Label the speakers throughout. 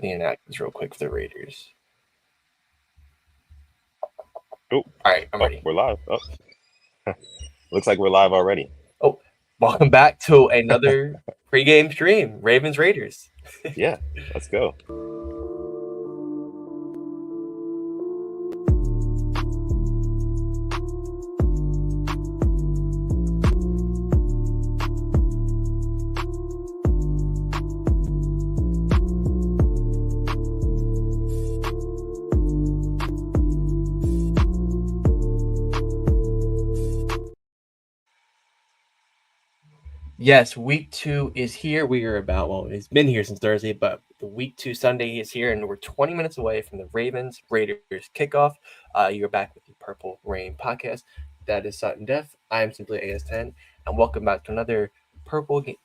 Speaker 1: the inactives real quick for the Raiders.
Speaker 2: Oh,
Speaker 1: All right, I'm
Speaker 2: oh,
Speaker 1: ready.
Speaker 2: we're live. Oh, looks like we're live already.
Speaker 1: Oh, welcome back to another pregame stream. Ravens Raiders.
Speaker 2: Yeah, let's go.
Speaker 1: Yes, week 2 is here. We are it's been here since Thursday, but the week 2 Sunday is here, and we're 20 minutes away from the Ravens Raiders kickoff. You're back with the Purple Rain podcast. That is Sutton Def. I am simply AS10, and welcome back to another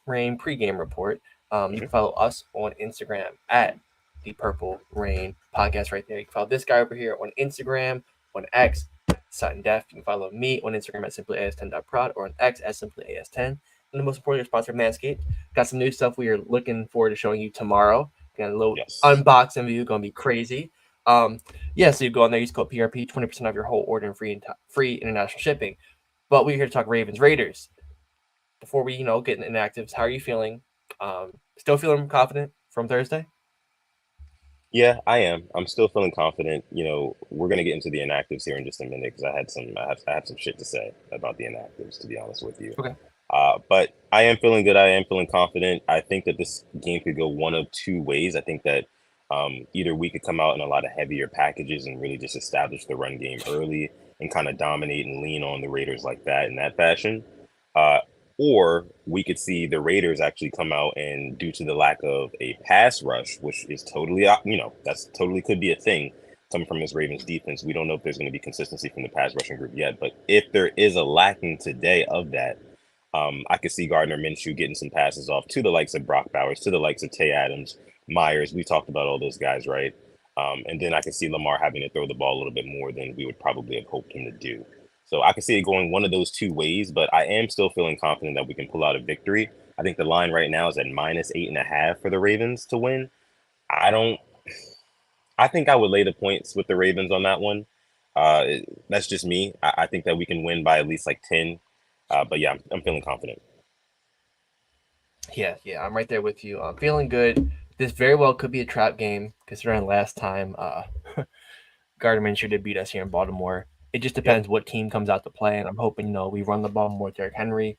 Speaker 1: Rain pregame report. You
Speaker 2: Hmm.
Speaker 1: can follow us on Instagram at the Purple Rain podcast right there. You can follow this guy over here on Instagram, on X, Sutton Def. You can follow me on Instagram at simply as10.prod or on X at simply as10. And the most important sponsor, Manscaped. Got some new stuff we are looking forward to showing you tomorrow. Got a little
Speaker 2: Yes.
Speaker 1: unboxing video, gonna be crazy. So you go on there, use code PRP, 20% off your whole order and free international shipping. But we're here to talk Ravens Raiders. Before we get into inactives, how are you feeling? Still feeling confident from Thursday?
Speaker 2: Yeah, I am. I'm still feeling confident. We're gonna get into the inactives here in just a minute because I have some shit to say about the inactives, to be honest with you.
Speaker 1: Okay.
Speaker 2: But I am feeling good. I am feeling confident. I think that this game could go one of two ways. I think that either we could come out in a lot of heavier packages and really just establish the run game early and kind of dominate and lean on the Raiders like that in that fashion. Uh, or we could see the Raiders actually come out and, due to the lack of a pass rush, which is totally, that's totally could be a thing coming from this Ravens defense. We don't know if there's going to be consistency from the pass rushing group yet, but if there is a lacking today of that, I could see Gardner Minshew getting some passes off to the likes of Brock Bowers, to the likes of Tay Adams, Myers. We talked about all those guys, right? And then I could see Lamar having to throw the ball a little bit more than we would probably have hoped him to do. So I could see it going one of those two ways, but I am still feeling confident that we can pull out a victory. I think the line right now is at -8.5 for the Ravens to win. I don't. I think I would lay the points with the Ravens on that one. That's just me. I think that we can win by at least like 10. But yeah, I'm feeling confident.
Speaker 1: Yeah, I'm right there with you. I'm feeling good. This very well could be a trap game considering last time Gardner Minshew did beat us here in Baltimore. It just
Speaker 2: Yep.
Speaker 1: depends what team comes out to play, and I'm hoping we run the ball more with Derrick Henry.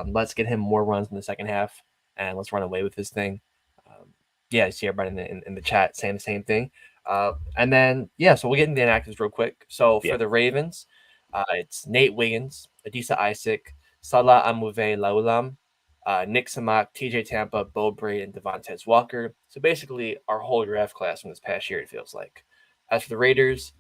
Speaker 1: Let's get him more runs in the second half, and let's run away with this thing. Um, yeah, I see everybody in the chat saying the same thing. And then so we'll get into the inactives real quick. So for
Speaker 2: Yeah.
Speaker 1: the Ravens, it's Nate Wiggins, Adisa Isaac, Salah Amuve Laulam, Nick Samak, TJ Tampa, Bo Braid, and Devontae Walker. So basically, our whole draft class from this past year, it feels like. As for the Raiders,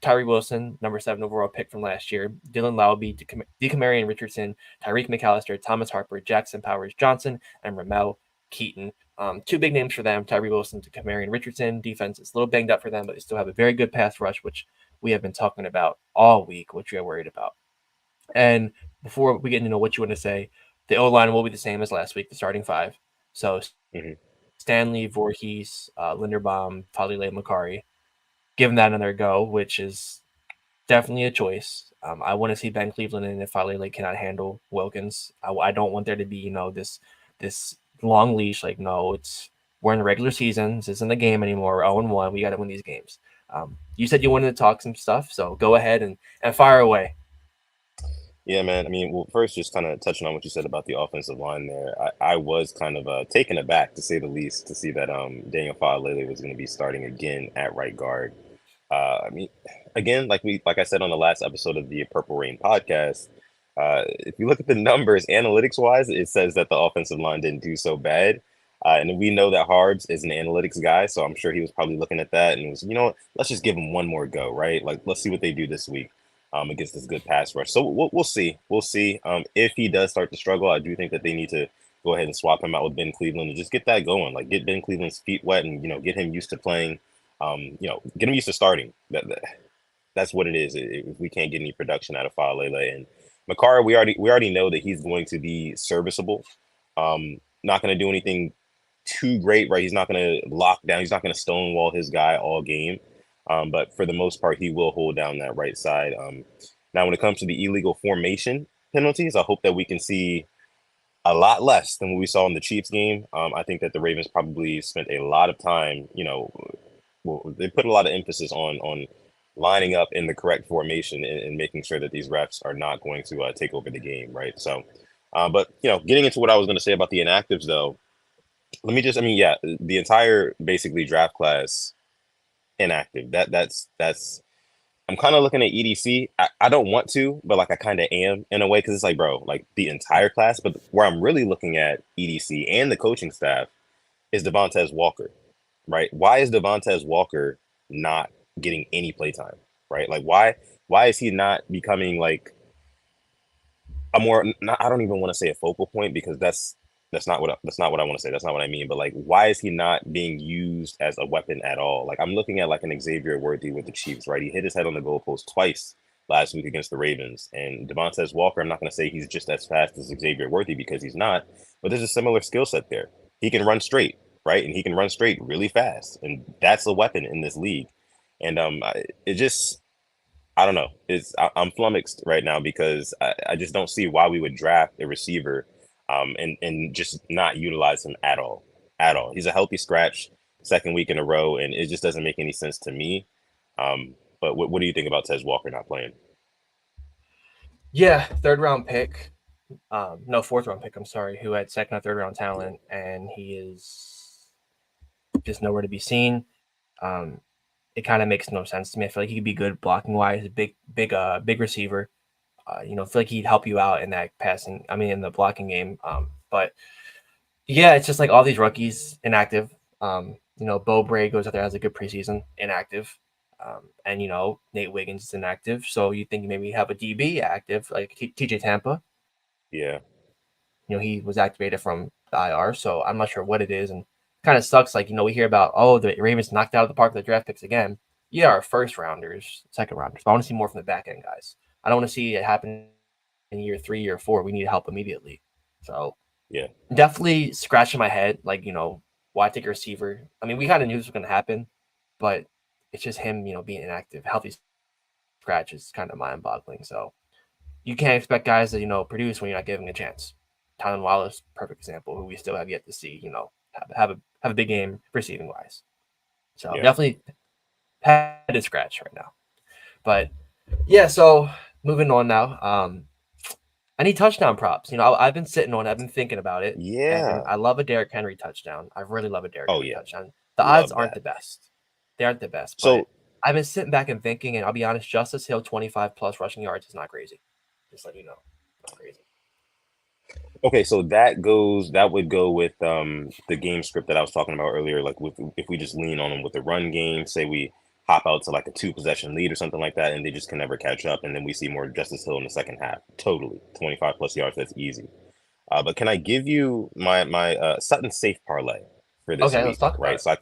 Speaker 1: Tyree Wilson, number 7 overall pick from last year, Dylan Laube, DeCamarion Richardson, Tyreek McAllister, Thomas Harper, Jackson Powers Johnson, and Ramel Keaton. Two big names for them, Tyree Wilson, DeCamarion Richardson. Defense is a little banged up for them, but they still have a very good pass rush, which we have been talking about all week, which we are worried about. And before we get into what you want to say, the O line will be the same as last week, the starting five. So
Speaker 2: Hmm.
Speaker 1: Stanley, Voorhees, Linderbaum, Falile, Makari. Give them that another go, which is definitely a choice. I want to see Ben Cleveland in if Falile cannot handle Wilkins. I don't want there to be this long leash. Like no, we're in the regular season. This isn't a game anymore. We're 0-1. We got to win these games. You said you wanted to talk some stuff, so go ahead and fire away.
Speaker 2: Yeah, man. I mean, well, first, just kind of touching on what you said about the offensive line there, I was kind of taken aback, to say the least, to see that Daniel Faalele was going to be starting again at right guard. I mean, again, like I said on the last episode of the Purple Rain podcast, if you look at the numbers, analytics wise, it says that the offensive line didn't do so bad. And we know that Harbs is an analytics guy, so I'm sure he was probably looking at that and was, you know what, let's just give him one more go, right? Like, let's see what they do this week against this good pass rush. So we'll see. We'll see. If he does start to struggle, I do think that they need to go ahead and swap him out with Ben Cleveland and just get that going. Like, get Ben Cleveland's feet wet and, get him used to playing. Get him used to starting. That's what it is. If we can't get any production out of Faalele and Makara, we already know that he's going to be serviceable. Not going to do anything too great, right? He's not going to lock down. He's not going to stonewall his guy all game. But for the most part, he will hold down that right side. Now, when it comes to the illegal formation penalties, I hope that we can see a lot less than what we saw in the Chiefs game. I think that the Ravens probably spent a lot of time, well, they put a lot of emphasis on lining up in the correct formation and making sure that these refs are not going to take over the game, right? So, but getting into what I was going to say about the inactives, though, let me just, I mean, yeah, the entire basically draft class inactive. That's I'm kind of looking at EDC. I don't want to, but like I kind of am in a way because it's like, bro, like the entire class. But where I'm really looking at EDC and the coaching staff is Devontae Walker, right? Why is Devontae Walker not getting any playtime, right? Like why is he not becoming like a more I don't even want to say a focal point because that's not what I want to say. That's not what I mean. But like, why is he not being used as a weapon at all? Like, I'm looking at like an Xavier Worthy with the Chiefs, right? He hit his head on the goalpost twice last week against the Ravens. And Devontae Walker, I'm not going to say he's just as fast as Xavier Worthy because he's not, but there's a similar skill set there. He can run straight, right? And he can run straight really fast, and that's a weapon in this league. And it just I don't know. I'm flummoxed right now because I just don't see why we would draft a receiver, and just not utilize him at all, at all. He's a healthy scratch, second week in a row, and it just doesn't make any sense to me. But what do you think about Tez Walker not playing?
Speaker 1: Yeah, third round pick. No, fourth round pick. I'm sorry, who had second or third round
Speaker 2: Yeah,
Speaker 1: talent, and he is just nowhere to be seen. Um, it kind of makes no sense to me. I feel like he could be good blocking wise, a big receiver. I feel like he'd help you out in that passing. I mean, in the blocking game. But yeah, it's just like all these rookies inactive. Bo Bray goes out there has a good preseason, inactive. And Nate Wiggins is inactive. So you think maybe have a DB active like TJ Tampa.
Speaker 2: yeah,
Speaker 1: He was activated from the IR. So I'm not sure what it is, and kind of sucks. Like we hear about the Ravens knocked out of the park with the draft picks again. Yeah, our first rounders, second rounders. But I want to see more from the back end guys. I don't want to see it happen in year 3, year 4. We need help immediately. So
Speaker 2: yeah,
Speaker 1: definitely scratching my head, like, why take a receiver? I mean, we kind of knew this was going to happen, but it's just him, being inactive. Healthy scratch is kind of mind boggling. So you can't expect guys to, produce when you're not giving a chance. Tylen Wallace, perfect example, who we still have yet to see, have a big game receiving wise. So
Speaker 2: yeah,
Speaker 1: definitely head to scratch right now. But yeah, so moving on now. I need touchdown props. I've been sitting on it. I've been thinking about it, and
Speaker 2: yeah.
Speaker 1: I love a Derrick Henry touchdown. I really love a Derrick
Speaker 2: Oh
Speaker 1: Henry
Speaker 2: yeah,
Speaker 1: touchdown. The odds
Speaker 2: love
Speaker 1: aren't
Speaker 2: that.
Speaker 1: the best. They aren't the best, but
Speaker 2: So
Speaker 1: I've been sitting back and thinking, and I'll be honest, Justice Hill 25 plus rushing yards is not crazy. Just let you know, not crazy.
Speaker 2: okay, so that would go with the game script that I was talking about earlier. Like with if we just lean on them with the run game, say we hop out to like a two possession lead or something like that, and they just can never catch up, and then we see more Justice Hill in the second half. Totally, 25 plus yards. That's easy. But can I give you my Sutton safe parlay for this
Speaker 1: Okay, let's
Speaker 2: week?
Speaker 1: talk about
Speaker 2: Right.
Speaker 1: it.
Speaker 2: So I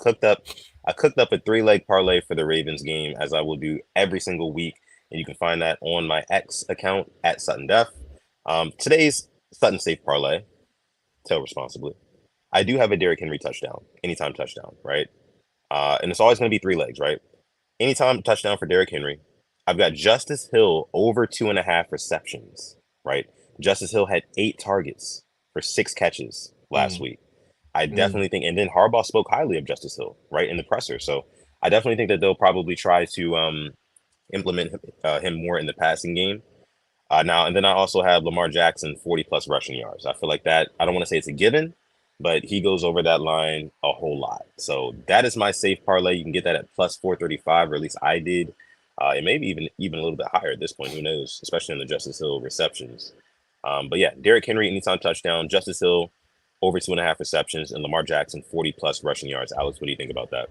Speaker 2: cooked up a 3 leg parlay for the Ravens game as I will do every single week, and you can find that on my X account at Sutton Def. Today's Sutton safe parlay. Tell responsibly. I do have a Derrick Henry touchdown, anytime touchdown, right? And it's always going to be 3 legs, right? Anytime touchdown for Derrick Henry. I've got Justice Hill over 2.5 receptions, right? Justice Hill had 8 targets for 6 catches last
Speaker 1: Mm,
Speaker 2: week. I
Speaker 1: mm.
Speaker 2: definitely think, and then Harbaugh spoke highly of Justice Hill, right, in the presser. So I definitely think that they'll probably try to implement him more in the passing game. Now, and then I also have Lamar Jackson 40 plus rushing yards. I feel like that, I don't want to say it's a given, but he goes over that line a whole lot. So that is my safe parlay. You can get that at plus 435, or at least I did. And maybe even a little bit higher at this point. Who knows? Especially in the Justice Hill receptions. But yeah, Derrick Henry anytime touchdown, Justice Hill over 2.5 receptions, and Lamar Jackson 40 plus rushing yards. Alex, what do you think about that?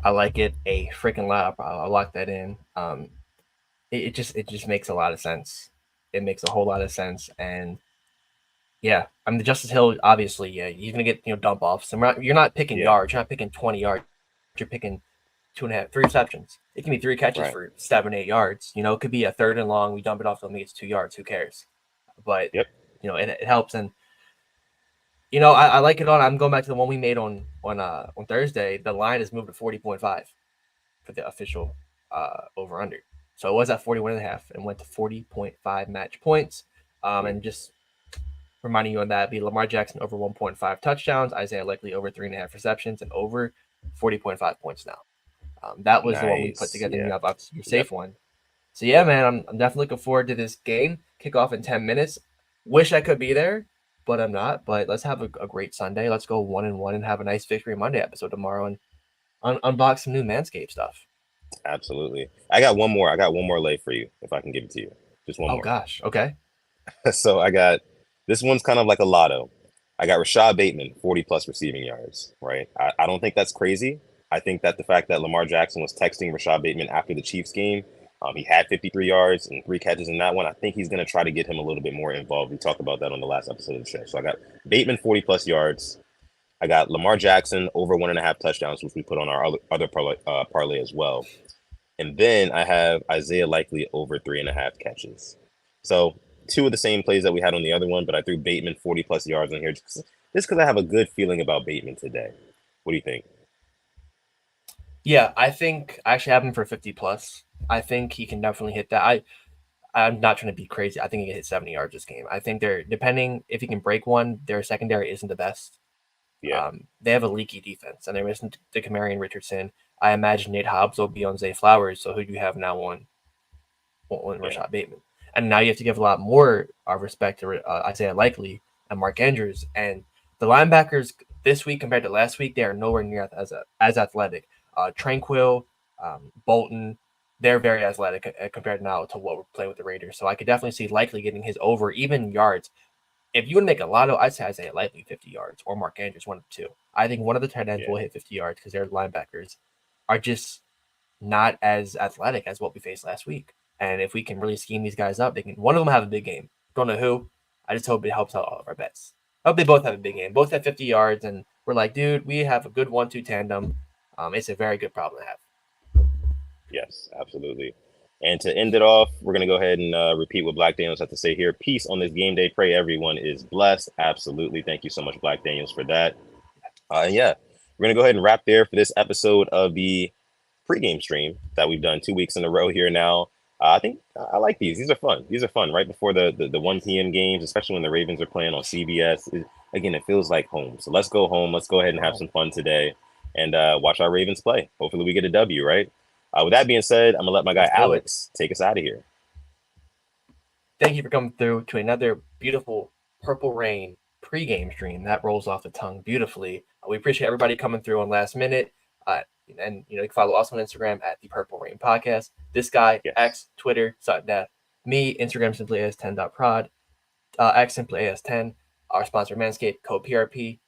Speaker 1: I like it a freaking lot. I'll lock that in. It just makes a lot of sense. It makes a whole lot of sense, and yeah, I mean the Justice Hill obviously, yeah, you're gonna get dump offs, and you're not picking
Speaker 2: Yeah,
Speaker 1: yards. You're not picking 20 yards. You're picking two and a half, three receptions. It can be three catches
Speaker 2: right.
Speaker 1: for 7, 8 yards. It could be a third and long. We dump it off. Let me it's 2 yards. Who cares? But
Speaker 2: Yep.
Speaker 1: it helps. And I like it on. I'm going back to the one we made on Thursday. The line is moved to 40.5 for the official over under. So it was at 41.5 and went to 40.5 match points.
Speaker 2: Mm,
Speaker 1: And just reminding you on that, be Lamar Jackson over 1.5 touchdowns, Isaiah Likely over 3.5 receptions, and over 40.5 points now. That was the one we put
Speaker 2: nice.
Speaker 1: together, and you
Speaker 2: Yeah.
Speaker 1: have obviously your
Speaker 2: Yep.
Speaker 1: safe one. So yeah,
Speaker 2: Yep.
Speaker 1: man, I'm definitely looking forward to this game. Kick off in 10 minutes. Wish I could be there, but I'm not. But let's have a great Sunday. Let's go 1-1 and have a nice Victory Monday episode tomorrow and unbox some new Manscaped stuff.
Speaker 2: Absolutely. I got one more lay for you if I can give it to you. Just one
Speaker 1: Oh
Speaker 2: more.
Speaker 1: gosh, okay.
Speaker 2: So I got this one's kind of like a lotto. I got Rashad Bateman, 40 plus receiving yards, right? I don't think that's crazy. I think that the fact that Lamar Jackson was texting Rashad Bateman after the Chiefs game, he had 53 yards and 3 catches in that one. I think he's going to try to get him a little bit more involved. We talked about that on the last episode of the show. So I got Bateman, 40 plus yards. I got Lamar Jackson over 1.5 touchdowns, which we put on our other parlay as well. And then I have Isaiah Likely over 3.5 catches. So two of the same plays that we had on the other one, but I threw Bateman 40 plus yards on here just because I have a good feeling about Bateman today. What do you think?
Speaker 1: Yeah, I think I actually have him for 50 plus. I think he can definitely hit that. I'm not trying to be crazy. I think he can hit 70 yards this game. I think they're depending if he can break one. Their secondary isn't the best.
Speaker 2: Yeah,
Speaker 1: They have a leaky defense, and they're missing Dekamarian Richardson. I imagine Nate Hobbs will be on Zay Flowers. So who do you have now on
Speaker 2: yeah,
Speaker 1: Rashad Bateman? And now you have to give a lot more respect to Isaiah Likely and Mark Andrews. And the linebackers this week compared to last week, they are nowhere near as athletic. Tranquil, Bolton, they're very athletic compared now to what we're playing with the Raiders. So I could definitely see Likely getting his over even yards. If you want to make a lotto, I'd say Isaiah Likely 50 yards or Mark Andrews 1 of 2. I think one of the tight ends
Speaker 2: yeah,
Speaker 1: will hit 50 yards because their linebackers are just not as athletic as what we faced last week. And if we can really scheme these guys up, they can. One of them have a big game. Don't know who. I just hope it helps out all of our bets. I hope they both have a big game. Both have 50 yards, and we're like, dude, we have a good 1-2 tandem. It's a very good problem to have.
Speaker 2: yes, absolutely. And to end it off, we're going to go ahead and repeat what Black Daniels had to say here. Peace on this game day. Pray everyone is blessed. Absolutely. Thank you so much, Black Daniels, for that. And yeah, we're going to go ahead and wrap there for this episode of the pregame stream that we've done 2 weeks in a row here now. I think I like these. These are fun. These are fun right before the 1 p.m. games, especially when the Ravens are playing on CBS. Again, it feels like home. So let's go home. Let's go ahead and have
Speaker 1: Wow.
Speaker 2: some fun today and watch our Ravens play. Hopefully, we get a W, right? With that being said, I'm going to let my guy
Speaker 1: Let's do it.
Speaker 2: Alex take us out of here.
Speaker 1: Thank you for coming through to another beautiful Purple Rain pregame stream. That rolls off the tongue beautifully. We appreciate everybody coming through on last minute. And you can follow us on Instagram at the Purple Rain Podcast. This guy,
Speaker 2: Yes.
Speaker 1: X, Twitter, Sutton Death. Me, Instagram simply as10.prod. X simply as10. Our sponsor, Manscaped, code PRP.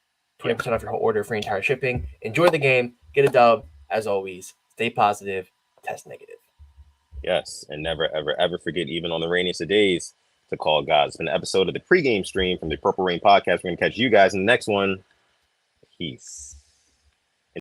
Speaker 2: Yeah.
Speaker 1: 20% off your whole order, free entire shipping. Enjoy the game. Get a dub. As always, stay positive. Test negative.
Speaker 2: Yes. And never, ever, ever forget, even on the rainiest of days, to call God. It's been an episode of the pregame stream from the Purple Rain Podcast. We're going to catch you guys in the next one. Peace.